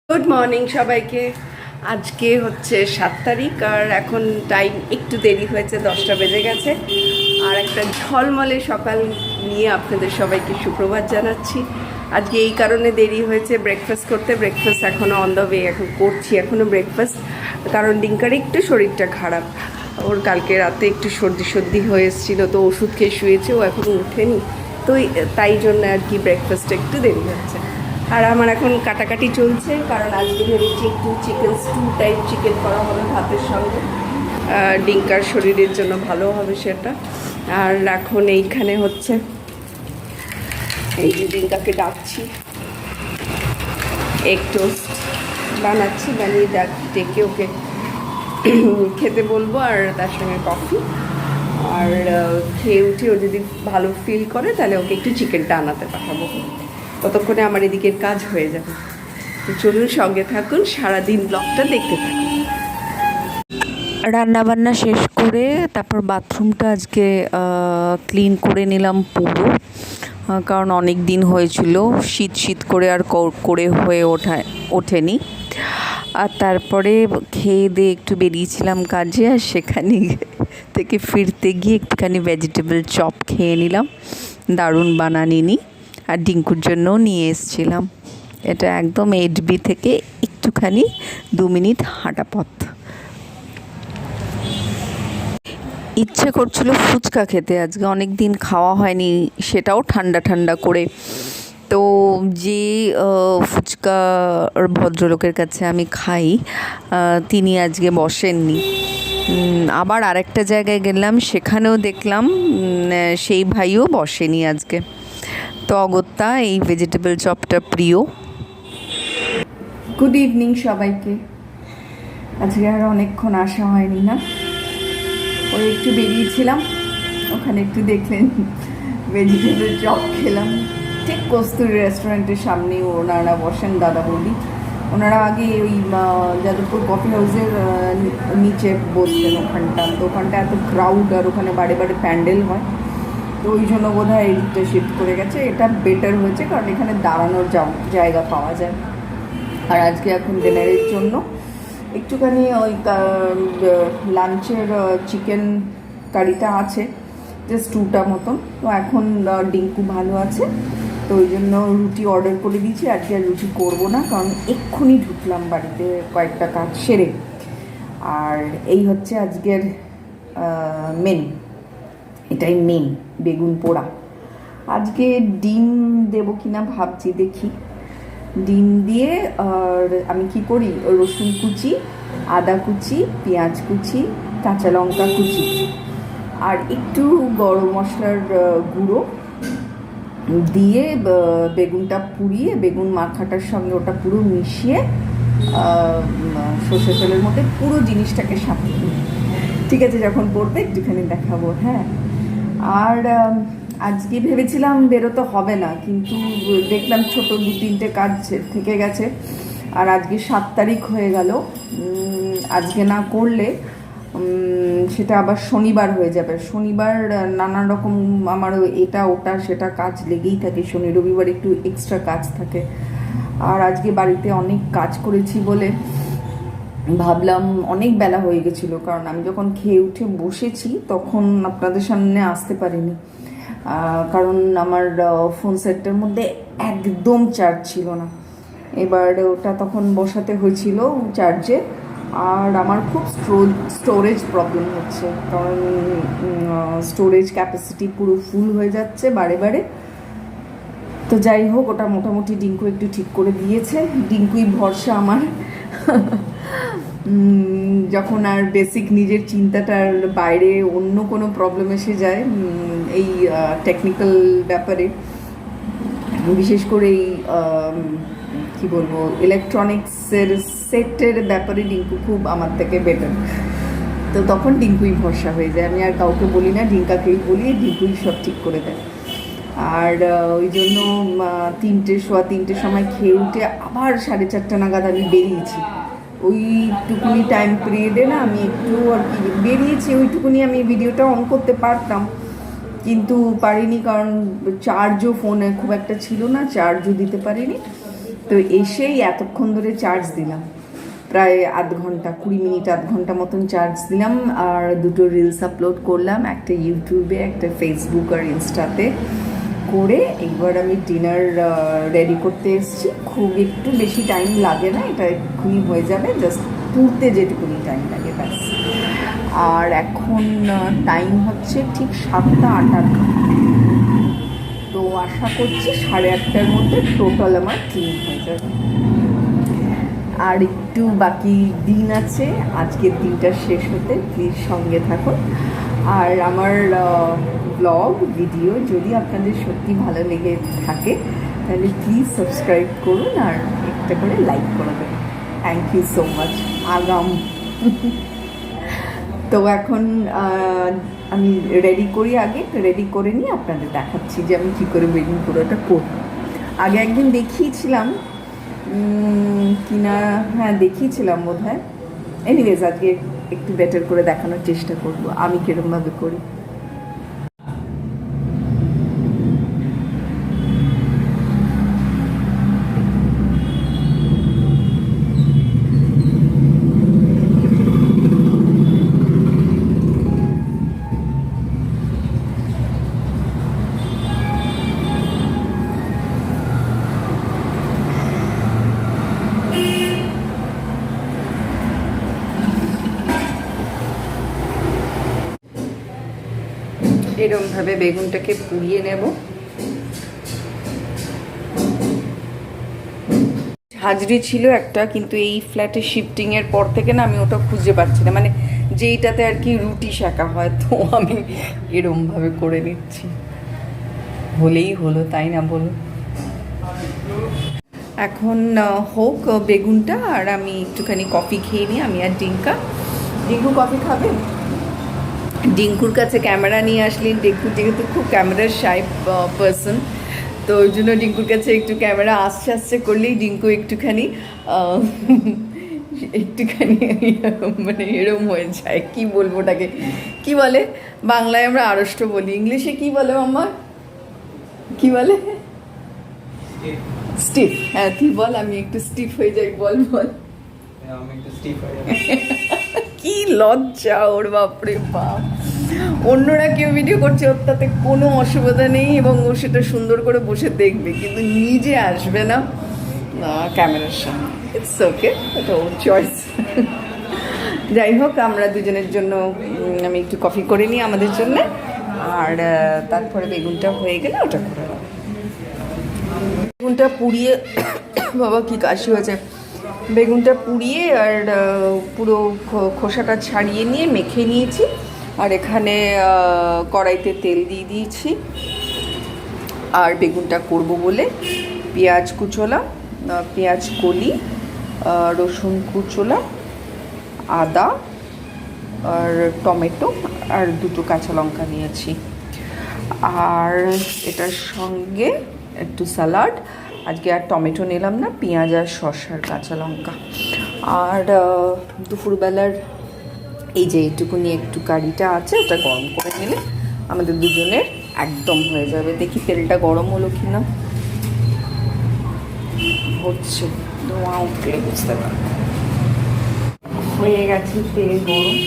Good morning সবাইকে। আজকে হচ্ছে 7 তারিখ আর এখন টাইম একটু দেরি হয়েছে, 10টা বেজে গেছে। আর একটা ঝলমলে সকাল নিয়ে আপনাদের সবাইকে সুপ্রভাত জানাচ্ছি। আজকে এই কারণে দেরি হয়েছে ব্রেকফাস্ট করতে। ব্রেকফাস্ট এখনও অন দ্য ওয়ে, এখন করছি এখনও ব্রেকফাস্ট। কারণ ডিঙ্কার একটু শরীরটা খারাপ, ওর কালকে রাতে একটু সর্দি হয়ে এসেছিলো, তো ওষুধ খেয়ে শুয়েছে, ও এখনও উঠেনি। তো তাই জন্য আর কি ব্রেকফাস্টটা একটু দেরি হচ্ছে। আর আমার এখন কাটাকাটি চলছে, কারণ আজকে ভেবেছি একটু চিকেন স্টু টাইপ চিকেন করা হবে ভাতের সঙ্গে। ডিঙ্কার শরীরের জন্য ভালো হবে সেটা। আর এখন এইখানে হচ্ছে এই যে ডিঙ্কাকে ডাকছি, এগ টোস্ট বানাচ্ছি, বানিয়ে ডেকে ওকে খেতে বলবো, আর তার সঙ্গে কফি। আর খেয়ে উঠে ও যদি ভালো ফিল করে তাহলে ওকে একটু চিকেনটা আনাতে পাঠাবো, ততক্ষণে আমার এদিকের কাজ হয়ে যাবে। তো চলুন, সঙ্গে থাকুন, সারাদিন ব্লগটা দেখতে থাকুন। রান্নাবান্না শেষ করে তারপর বাথরুমটা আজকে ক্লিন করে নিলাম পুরো, কারণ অনেক দিন হয়েছিল, শীত করে আর করে হয়ে ওঠেনি। আর তারপরে খেয়ে দিয়ে একটু বেরিয়েছিলাম কাজে, আর সেখানে থেকে ফিরতে গিয়ে একটুখানি ভেজিটেবল চপ খেয়ে নিলাম, দারুণ বানানিনি। আর ডিঙ্কুর জন্যও নিয়ে এসেছিলাম। এটা একদম এইচবি থেকে একটুখানি 2 মিনিট হাঁটা পথ। ইচ্ছে করছিল ফুচকা খেতে, আজকে অনেক দিন খাওয়া হয়নি, সেটাও ঠান্ডা ঠান্ডা করে। তো যে ফুচকার ভদ্রলোকের কাছে আমি খাই, তিনি আজকে বসেননি। আবার আরেকটা জায়গায় গেলাম, সেখানেও দেখলাম সেই ভাইও বসেনি আজকে। তো অগত্যা এই ভেজিটেবল চপটা প্রিয়। গুড ইভিনিং সবাইকে। আজকে আর অনেকক্ষণ আসা হয়নি না, ওই একটু বেরিয়েছিলাম, ওখানে একটু দেখলেন ভেজিটেবল চপ খেলাম। ঠিক কস্তুরি রেস্টুরেন্টের সামনেই ওনারা বসেন, দাদা বৌদি। ওনারা আগে ওই যাদবপুর কফি হাউসের নিচে বসতেন ওখানটা। তো ওখানটা এত ক্রাউড, আর ওখানে বাড়ি বাড়ি প্যান্ডেল হয়, তো ওই জন্য বোধ হয় এইদিকটা শিফট করে গেছে। এটা বেটার হয়েছে, কারণ এখানে দাঁড়ানোর জায়গা পাওয়া যায়। আর আজকে এখন ডিনারের জন্য একটুখানি ওই লাঞ্চের চিকেন কারিটা আছে, জাস্ট 2টা মতন। তো এখন ডিঙ্কু ভালো আছে, তো ওই জন্য রুটি অর্ডার করে দিয়েছি। আজকে আর রুটি করবো না, কারণ এক্ষুনি ঢুকলাম বাড়িতে কয়েকটা কাজ সেরে। আর এই হচ্ছে আজকের মেন, এটাই মেন, বেগুন পোড়া। আজকে ডিম দেবো কিনা ভাবছি, দেখি। ডিম দিয়ে, আর আমি কি করি, রসুন কুচি, আদা কুচি, পেঁয়াজ কুচি, কাঁচা লঙ্কা কুচি, আর একটু গরম মশলার গুঁড়ো দিয়ে বেগুনটা পুড়িয়ে, বেগুন মাখাটার সঙ্গে ওটা পুরো মিশিয়ে সর্ষে তেলের মধ্যে পুরো জিনিসটাকে সাঁতলে দিই। ঠিক আছে, যখন পড়বে একটুখানি দেখাবো। হ্যাঁ, আর আজকে ভেবেছিলাম বেরোতে হবে না, কিন্তু দেখলাম ছোট 2-3টে কাজ থেকে গেছে। আর আজকে 7 তারিখ হয়ে গেল, আজকে না করলে সেটা আবার শনিবার হয়ে যাবে। শনিবার নানান রকম আমার এটা ওটা সেটা কাজ লেগেই থাকে, শনি রবিবার একটু এক্সট্রা কাজ থাকে। আর আজকে বাড়িতে অনেক কাজ করেছি বলে ভাবলাম, অনেক বেলা হয়ে গেছিলো, কারণ আমি যখন খেয়ে উঠে বসেছি তখন আপনাদের সামনে আসতে পারিনি, কারণ আমার ফোন সেটটার মধ্যে একদম চার্জ ছিল না। এবার ওটা তখন বসাতে হয়েছিল চার্জে। আর আমার খুব স্টোরেজ প্রবলেম হচ্ছে, কারণ স্টোরেজ ক্যাপাসিটি পুরো ফুল হয়ে যাচ্ছে বারে বারে। তো যাই হোক, ওটা মোটামুটি ডিঙ্কু একটু ঠিক করে দিয়েছে। ডিঙ্কুই ভরসা আমার। যখন আর বেসিক নিজের চিন্তাটার বাইরে অন্য কোনো প্রবলেম এসে যায় এই টেকনিক্যাল ব্যাপারে, বিশেষ করে এই কী বলবো, ইলেকট্রনিক্সের সেটের ব্যাপারে ডিঙ্কু খুব আমার থেকে বেটার। তো তখন ডিঙ্কুই ভরসা হয়ে যায়, আমি আর কাউকে বলি না, ডিঙ্কাকেই বলি, ডিঙ্কুই সব ঠিক করে দেয়। আর ওই জন্য 3টের সময় খেয়ে উঠে আবার 4:30 নাগাদ আমি বেরিয়েছি। ওইটুকুনি টাইম পিরিয়ডে না আমি একটু আর কি বেরিয়েছি, ওইটুকুনি আমি ভিডিওটা অন করতে পারতাম, কিন্তু পারিনি, কারণ চার্জও ফোনে খুব একটা ছিল না, চার্জও দিতে পারিনি। তো এসেই এতক্ষণ ধরে চার্জ দিলাম, প্রায় আধ ঘন্টা 20 মিনিট আধ ঘন্টা মতন চার্জ দিলাম। আর দুটো রিলস আপলোড করলাম, একটা ইউটিউবে একটা ফেসবুক আর ইনস্টাতে করে। এবার আমি ডিনার রেডি করতে এসেছি। খুব একটু বেশি টাইম লাগে না, এটা এক্ষুনি হয়ে যাবে, জাস্ট পুড়তে যেটুকুনি টাইম লাগে ব্যাস। আর এখন টাইম হচ্ছে ঠিক 7:08। তো আশা করছি 8:30টার মধ্যে টোটাল আমার ক্লিন হয়ে যাবে। আর একটু বাকি দিন আছে আজকের দিনটা শেষ হতে, প্লিজ সঙ্গে থাকুন। আর আমার ব্লগ ভিডিও যদি আপনাদের সত্যি ভালো লেগে থাকে তাহলে প্লিজ সাবস্ক্রাইব করুন আর একটা করে লাইক করে দেবেন। Thank you so much. আগাম তো এখন আমি রেডি করি, আগে রেডি করে নিয়ে আপনাদের দেখাচ্ছি যে আমি কী করে বেগুন পোড়াটা করব। আগে একদিন দেখিয়েছিলাম কিনা, হ্যাঁ দেখিয়েছিলাম বোধ হয়। এনিওয়েজ আজকে একটু বেটার করে দেখানোর চেষ্টা করব আমি কীরকমভাবে করি। এরকমভাবে বেগুনটাকে পুড়িয়ে নেব। হাজরি ছিল একটা, কিন্তু এই ফ্ল্যাটে শিফটিংয়ের পর থেকে না আমি ওটা খুঁজে পাচ্ছি না, মানে যেইটাতে আর কি রুটি সেঁকা হয়, তো আমি এরকমভাবে করে নিচ্ছি। হলেই হলো, তাই না বলো? এখন হোক বেগুনটা, আর আমি একটুখানি কফি খেয়ে নিই, আমি আর ডিঙ্কু কফি খাবে। ডিঙ্কুর কাছে ক্যামেরা নিয়ে আসলেন, ডিঙ্কু যেহেতু খুব ক্যামেরার শাই পার্সন, তো ওই জন্য ডিঙ্কুর কাছে একটু ক্যামেরা আস্তে আস্তে করলেই ডিঙ্কু একটুখানি মানে এরম হয়ে যায়। কি বলবো ওটাকে, কি বলে বাংলায় আমরা আড়ষ্ট বলি, ইংলিশে কি বলে মাম্মা, কি বলে? স্টিফ। হ্যাঁ তুই বল, আমি একটু স্টিফ হয়ে যাই, বল বল। কি লজ্জা ওর, বাপরে বাপ। অন্যরা কেউ ভিডিও করছে, ওর তাতে কোনো অসুবিধা নেই এবং ও সেটা সুন্দর করে বসে দেখবে, কিন্তু নিজে আসবে না ক্যামেরার সামনে। ইটস ওকে, এটা ওর চয়েস। যাই হোক, আমরা দুজনের জন্য আমি একটু কফি করে নিই আমাদের জন্য, আর তারপরে বেগুনটা হয়ে গেলে ওটা করে দেবো। বেগুনটা পুড়িয়ে বাবা কি কাশি হয়েছে। বেগুনটা পুড়িয়ে আর পুরো খোসাটা ছাড়িয়ে নিয়ে মেখে নিয়েছি। আর এখানে কড়াইতে তেল দিয়ে দিয়েছি। আর বেগুনটা করব বলে পেঁয়াজ কুচোলা, পেঁয়াজ কলি, রসুন কুচোলা, আদা আর টমেটো আর দুটো কাঁচা লঙ্কা নিয়েছি। আর এটার সঙ্গে একটু স্যালাড, আজকে আর টমেটো নিলাম না, পেঁয়াজ আর শসার কাঁচা লঙ্কা। আর দুপুরবেলার এই যে এইটুকুনি একটু কারিটা আছে, ওটা গরম করে নিলে আমাদের দুজনের একদম হয়ে যাবে। দেখি তেলটা গরম হলো কি না। হচ্ছে, ধোঁয়া উঠলে বুঝতে পারবো হয়ে গেছে তেল গরম।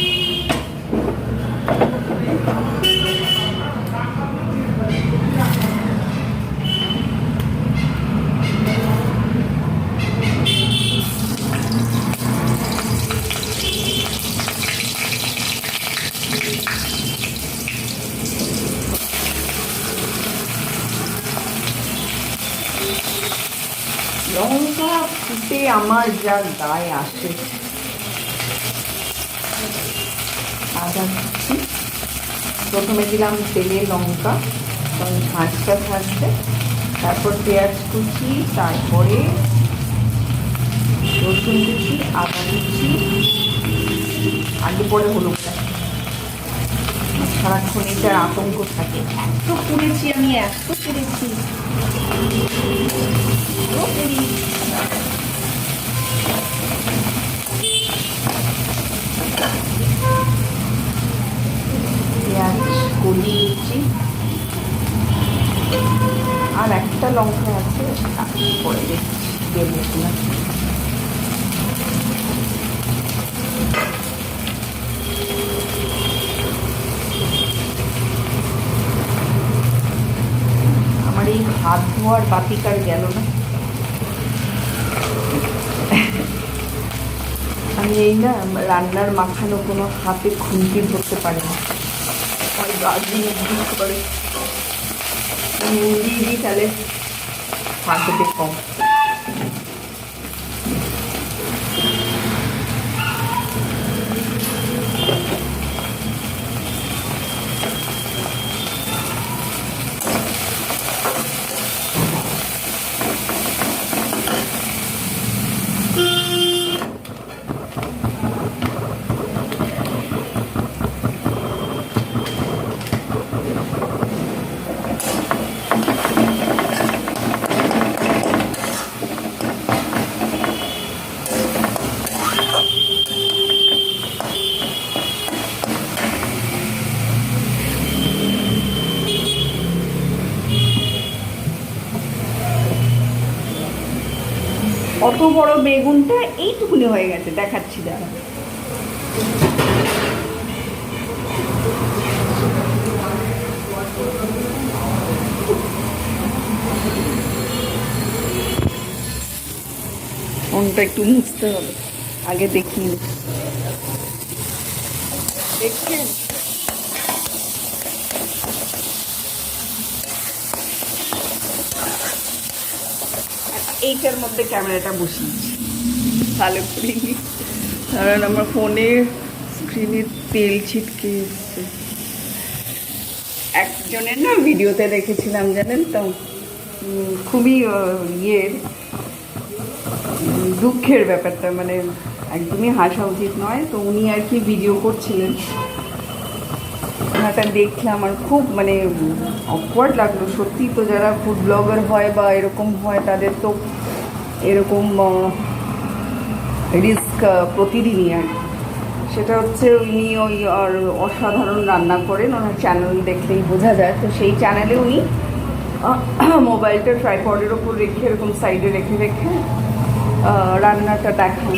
লঙ্কা ফুটে আমার যা গায়ে আসে। আদা কুচি প্রথমে দিলাম তেলে, লঙ্কা কারণ ঝাঁঝটা থাকবে, তারপর পেঁয়াজ কুচি, তারপরে রসুন কুচি, আদা কুচি, আগে পরে হলুদ। সারাক্ষণ এটার আতঙ্ক থাকে, এত পুড়েছি আমি, এত পুড়েছি। পেঁয়াজ কলি দিচ্ছি, আর একটা লঙ্কা আছে পরে দিচ্ছি। দেবো কিনা। আমার এই হাত ধোয়ার বাতিকার গেল না। আমি এই না রান্নার মাখানো কোনো হাতে খুন্তি ধরতে পারি না, আমার গা দিয়ে বুঝতে পারে দিই তাহলে থাকবে কম। অত বড় বেগুনটা এইটুকুনি হয়ে গেছে, দেখাচ্ছি দাঁড়া। ফোনটা একটু মুছতে হবে, আগে দেখি। দেখছেন এইটার মধ্যে ক্যামেরাটা বসিয়েছি ভালো করে, কারণ আমার ফোনের স্ক্রিনে তেল ছিটকে এসছে। একজনের না ভিডিওতে দেখেছিলাম জানেন তো, খুবই দুঃখের ব্যাপারটা, মানে একদমই হাসা উচিত নয়। তো উনি আর কি ভিডিও করছিলেন, ওনাটা দেখলে আমার খুব মানে অকওয়ার্ড লাগলো সত্যি। তো যারা ফুড ব্লগার হয় বা এরকম হয় তাদের তো এরকম রিস্ক প্রতিদিনই আর সেটা হচ্ছে উনি ওই আর অসাধারণ রান্না করেন, ওনার চ্যানেল দেখলেই বোঝা যায়। তো সেই চ্যানেলে উনি মোবাইলটা ট্রাইপডের ওপর রেখে এরকম সাইডে রেখে রেখে রান্নাটা দেখান।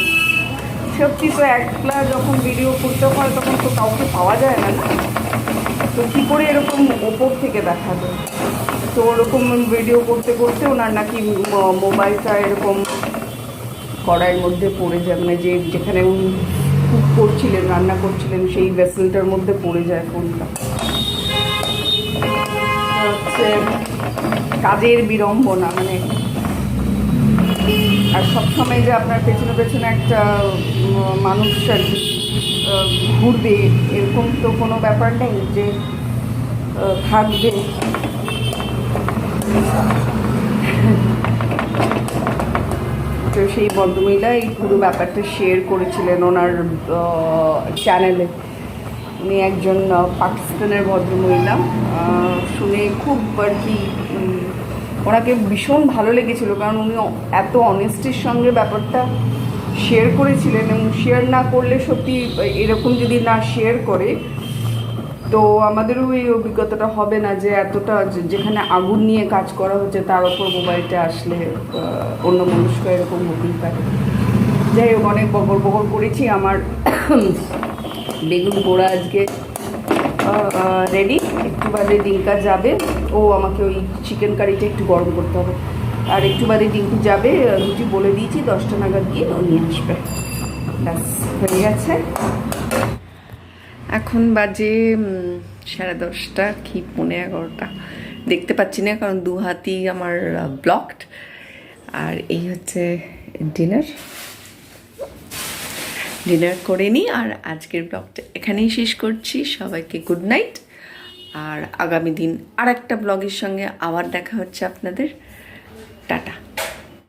সত্যি তো একলা যখন ভিডিও করতে হয় তখন তো কাউকে পাওয়া যায় না, তো কী করে এরকম ওপর থেকে দেখাবে। তো ওরকম ভিডিও করতে করতে ওনার নাকি মোবাইলটা এরকম কড়াইয়ের মধ্যে পড়ে যায়, মানে যেখানে উনি কুক করছিলেন, রান্না করছিলেন, সেই ভেসেলটার মধ্যে পড়ে যায় ফোনটা। হচ্ছে কাজের বিড়ম্বনা, মানে আর সবসময় যে আপনার পেছনে পেছনে একটা মানুষ আর কি ঘুরবে এরকম তো কোনো ব্যাপার নেই যে থাকবে। তো সেই ভদ্রমহিলা এই পুরো ব্যাপারটা শেয়ার করেছিলেন ওনার চ্যানেলে। উনি একজন পাকিস্তানের ভদ্রমহিলা, শুনে খুব আর কি ওনাকে ভীষণ ভালো লেগেছিল, কারণ উনি এত অনেস্টির সঙ্গে ব্যাপারটা শেয়ার করেছিলেন। এবং শেয়ার না করলে সত্যি এরকম যদি না শেয়ার করে তো আমাদেরও এই অভিজ্ঞতাটা হবে না যে এতটা যেখানে আগুন নিয়ে কাজ করা হচ্ছে তার ওপর মোবাইলটা আসলে অন্য মানুষকে এরকম হতেই পারে। যাই হোক, অনেক বকর বকর করেছি। আমার বেগুন পোড়া আজকে রেডি, একটু বাদে ডিঙ্কা যাবে, ও আমাকে ওই চিকেন কারিটা একটু গরম করতে হবে, আর একটু বাদে ডিঙ্কি যাবে, রুটি বলে দিয়েছি 10টা নাগাদ গিয়ে ও নিয়ে আসবে। ব্যাস হয়ে গেছে। এখন বাজে 10:30 কি 11:15, দেখতে পাচ্ছি না কারণ দু হাতই আমার ব্লকড। আর এই হচ্ছে ডিনার করে নিই, আর আজকের ব্লগটা এখানেই শেষ করছি। সবাইকে গুড নাইট, আর আগামী দিন আর একটা ব্লগের সঙ্গে আবার দেখা হচ্ছে আপনাদের। টাটা।